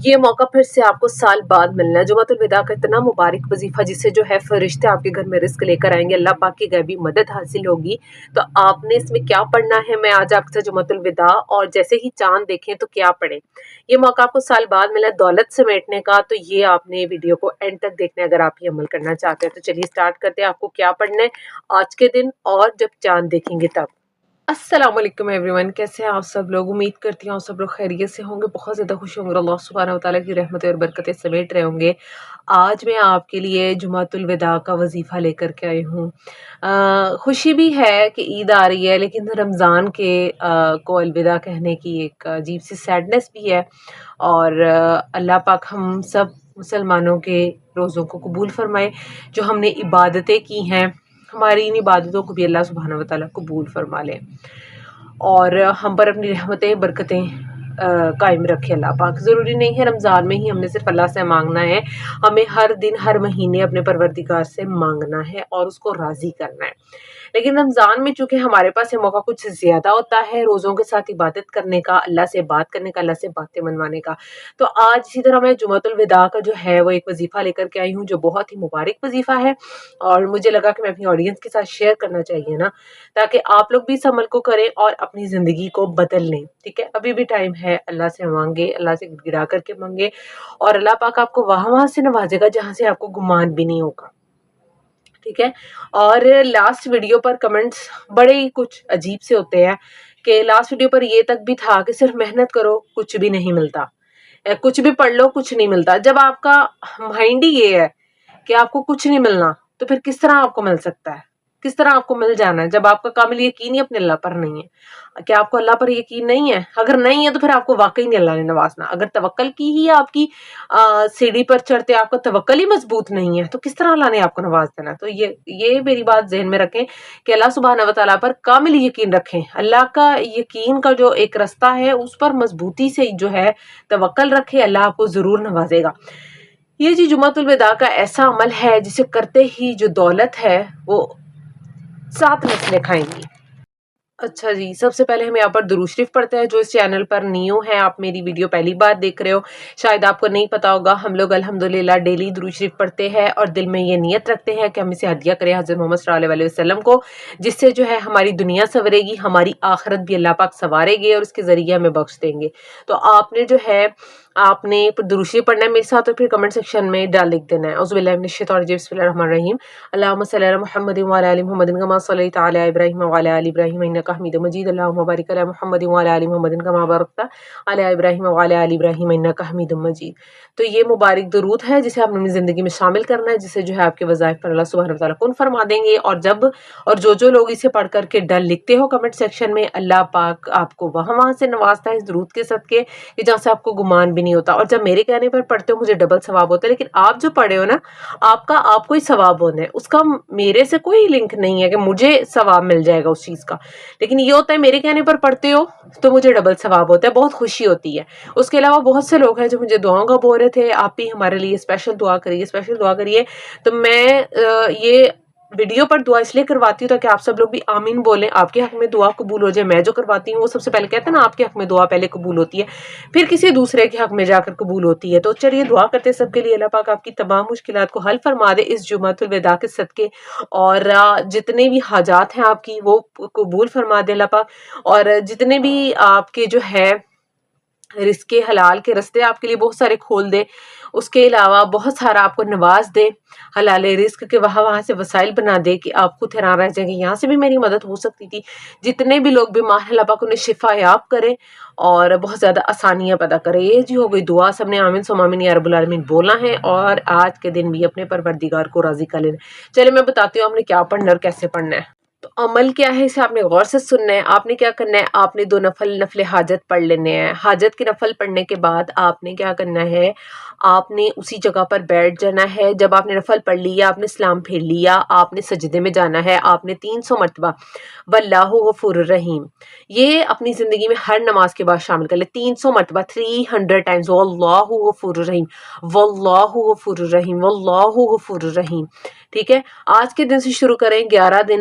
یہ موقع پھر سے آپ کو سال بعد ملنا ہے۔ جمعۃ الوداع کا اتنا مبارک وظیفہ جسے جو ہے فرشتے آپ کے گھر میں رزق لے کر آئیں گے، اللہ پاک کی غیبی مدد حاصل ہوگی۔ تو آپ نے اس میں کیا پڑھنا ہے، میں آج آپ کے ساتھ جمعۃ الوداع اور جیسے ہی چاند دیکھیں تو کیا پڑھیں۔ یہ موقع آپ کو سال بعد ملا ہے دولت سمیٹنے کا، تو یہ آپ نے ویڈیو کو اینڈ تک دیکھنا ہے اگر آپ یہ عمل کرنا چاہتے ہیں۔ تو چلیے سٹارٹ کرتے ہیں، آپ کو کیا پڑھنا ہے آج کے دن اور جب چاند دیکھیں گے تب۔ السلام علیکم ایوری ون، کیسے ہیں آپ سب لوگ؟ امید کرتی ہوں آپ سب لوگ خیریت سے ہوں گے، بہت زیادہ خوش ہوں گے، اللہ سبحانہ وتعالیٰ کی رحمتیں اور برکتیں سمیٹ رہے ہوں گے۔ آج میں آپ کے لیے جمعۃ الوداع کا وظیفہ لے کر کے آئی ہوں۔ خوشی بھی ہے کہ عید آ رہی ہے، لیکن رمضان کے کو الوداع کہنے کی ایک عجیب سی سیڈنس بھی ہے، اور اللہ پاک ہم سب مسلمانوں کے روزوں کو قبول فرمائے، جو ہم نے عبادتیں کی ہیں ہماری ان عبادتوں کو بھی اللہ سبحانہ وتعالیٰ قبول فرما لے، اور ہم پر اپنی رحمتیں برکتیں قائم رکھے اللہ پاک۔ ضروری نہیں ہے رمضان میں ہی ہم نے صرف اللہ سے مانگنا ہے، ہمیں ہر دن ہر مہینے اپنے پروردگار سے مانگنا ہے اور اس کو راضی کرنا ہے۔ لیکن رمضان میں چونکہ ہمارے پاس یہ موقع کچھ زیادہ ہوتا ہے روزوں کے ساتھ عبادت کرنے کا، اللہ سے بات کرنے کا، اللہ سے باتیں منوانے کا، تو آج اسی طرح میں جمعۃ الوداع کا جو ہے وہ ایک وظیفہ لے کر کے آئی ہوں جو بہت ہی مبارک وظیفہ ہے، اور مجھے لگا کہ میں اپنی آڈینس کے ساتھ شیئر کرنا چاہیے نا، تاکہ آپ لوگ بھی اس عمل کو کریں اور اپنی زندگی کو بدل لیں۔ ٹھیک ہے، ابھی بھی ٹائم ہے، اللہ سے مانگے، اللہ سے گرا کر کے مانگے، اور اللہ پاک آپ کو وہاں سے نوازے گا جہاں سے آپ کو گمان بھی نہیں ہوگا۔ ٹھیک ہے، اور لاسٹ ویڈیو پر کمنٹس بڑے ہی کچھ عجیب سے ہوتے ہیں کہ لاسٹ ویڈیو پر یہ تک بھی تھا کہ صرف محنت کرو کچھ بھی نہیں ملتا، کچھ بھی پڑھ لو کچھ نہیں ملتا۔ جب آپ کا مائنڈ ہی یہ ہے کہ آپ کو کچھ نہیں ملنا، تو پھر کس طرح آپ کو مل سکتا ہے، کس طرح آپ کو مل جانا ہے جب آپ کا کامل یقین ہی اپنے اللہ پر نہیں ہے؟ کیا آپ کو اللہ پر یقین نہیں ہے؟ اگر نہیں ہے تو پھر آپ کو واقعی نہیں اللہ نے نوازنا۔ اگر توکل کی ہی آپ کی سیڑھی پر چڑھتے آپ کا توکل ہی مضبوط نہیں ہے تو کس طرح اللہ نے آپ کو نواز دینا؟ تو یہ میری بات ذہن میں رکھیں کہ اللہ سبحانہ وتعالیٰ پر کامل یقین رکھیں، اللہ کا یقین کا جو ایک رستہ ہے اس پر مضبوطی سے جو ہے توکل رکھیں، اللہ آپ کو ضرور نوازے گا۔ یہ جی جمعۃ الوداع کا ایسا عمل ہے جسے کرتے ہی جو دولت ہے وہ 7 نسلیں کھائیں گی۔ اچھا جی، سب سے پہلے ہم یہاں پر درود شریف پڑھتے ہیں۔ جو اس چینل پر نیو ہیں، آپ میری ویڈیو پہلی بار دیکھ رہے ہو، شاید آپ کو نہیں پتا ہوگا، ہم لوگ الحمدللہ ڈیلی درود شریف پڑھتے ہیں اور دل میں یہ نیت رکھتے ہیں کہ ہم اسے ہدیہ کریں حضرت محمد صلی اللہ علیہ وسلم کو، جس سے جو ہے ہماری دنیا سنورے گی، ہماری آخرت بھی اللہ پاک سنوارے گے اور اس کے ذریعے ہمیں بخش دیں گے۔ تو آپ نے جو ہے آپ نے درود شریف پڑھنا ہے میرے ساتھ، اور پھر کمنٹ سیکشن میں لکھ دینا ہے اعوذ باللہ من الشیطان الرجیم بسم اللہ الرحمن الرحیم اللہم صلی علی محمد وعلی آل محمد کما صلیت علی ابراہیم وعلی آل ابراہیم انک حمید مجید اللہم بارک علی محمد وعلی آل محمد کما بارکت علی ابراہیم وعلی آل ابراہیم انک حمید مجید۔ تو یہ مبارک درود ہے جسے آپ نے اپنی زندگی میں شامل کرنا ہے، جسے جو ہے آپ کے وظائف پر اللہ سبحانہ وتعالیٰ کن فرما دیں گے، اور جو لوگ اسے پڑھ کر کے ڈر لکھتے ہو کمنٹ سیکشن میں، اللہ پاک آپ کو وہاں سے نوازتا ہے اس درود کے صدقے کہ جہاں سے آپ کو گمان بھی نہیں ہوتا۔ اور جب میرے کہنے پر پڑھتے ہو مجھے ڈبل ثواب ہوتا ہے، لیکن آپ جو پڑھے ہو نا، آپ کو ہی ثواب ہونا ہے، اس کا میرے سے کوئی لنک نہیں ہے کہ مجھے ثواب مل جائے گا اس چیز کا، لیکن یہ ہوتا ہے میرے کہنے پر پڑھتے ہو تو مجھے ڈبل ثواب ہوتا ہے، بہت خوشی ہوتی ہے۔ اس کے علاوہ بہت سے لوگ ہیں جو مجھے دعاؤں کا بول رہے تھے، آپ بھی ہمارے لیے اسپیشل دعا کریے، تو میں یہ ویڈیو پر دعا اس لیے کرواتی ہوں تاکہ آپ سب لوگ بھی آمین بولیں، آپ کے حق میں دعا قبول ہو جائے۔ میں جو کرواتی ہوں وہ سب سے پہلے کہتے ہیں نا، آپ کے حق میں دعا پہلے قبول ہوتی ہے، پھر کسی دوسرے کے حق میں جا کر قبول ہوتی ہے۔ تو چلیے دعا کرتے ہیں سب کے لیے، اللہ پاک آپ کی تمام مشکلات کو حل فرما دے اس جمعۃ الوداع کے صدقے، اور جتنے بھی حاجات ہیں آپ کی وہ قبول فرما دے اللہ پاک، اور جتنے بھی آپ کے جو ہے رزق حلال کے رستے آپ کے لیے بہت سارے کھول دے، اس کے علاوہ بہت سارا آپ کو نواز دے حلال رزق کے، وہاں سے وسائل بنا دے کہ آپ خود حیران رہ جائیں گے یہاں سے بھی میری مدد ہو سکتی تھی۔ جتنے بھی لوگ بیمار ہیں اللہ پاک انہیں شفا یاب کرے اور بہت زیادہ آسانیاں پیدا کرے۔ یہ جی ہو گئی دعا، سب نے آمین ثم آمین یا رب العالمین بولنا ہے، اور آج کے دن بھی اپنے پروردگار کو راضی کر لینا۔ چلے میں بتاتی ہوں آپ نے کیا پڑھنا ہے اور کیسے پڑھنا ہے۔ تو عمل کیا ہے، اسے آپ نے غور سے سننا ہے۔ آپ نے کیا کرنا ہے، آپ نے 2 نفل حاجت پڑھ لینے ہیں۔ حاجت کے نفل پڑھنے کے بعد آپ نے کیا کرنا ہے، آپ نے اسی جگہ پر بیٹھ جانا ہے۔ جب آپ نے نفل پڑھ لیا، آپ نے سلام پھیر لیا، آپ نے سجدے میں جانا ہے، آپ نے 300 مرتبہ واللہ غفور الرحیم یہ اپنی زندگی میں ہر نماز کے بعد شامل کر لیں۔ 300 مرتبہ 300 ٹائمز واللہ غفور الرحیم، واللہ غفور الرحیم، واللہ غفور الرحیم۔ ٹھیک ہے، آج کے دن سے شروع کریں، 11 دن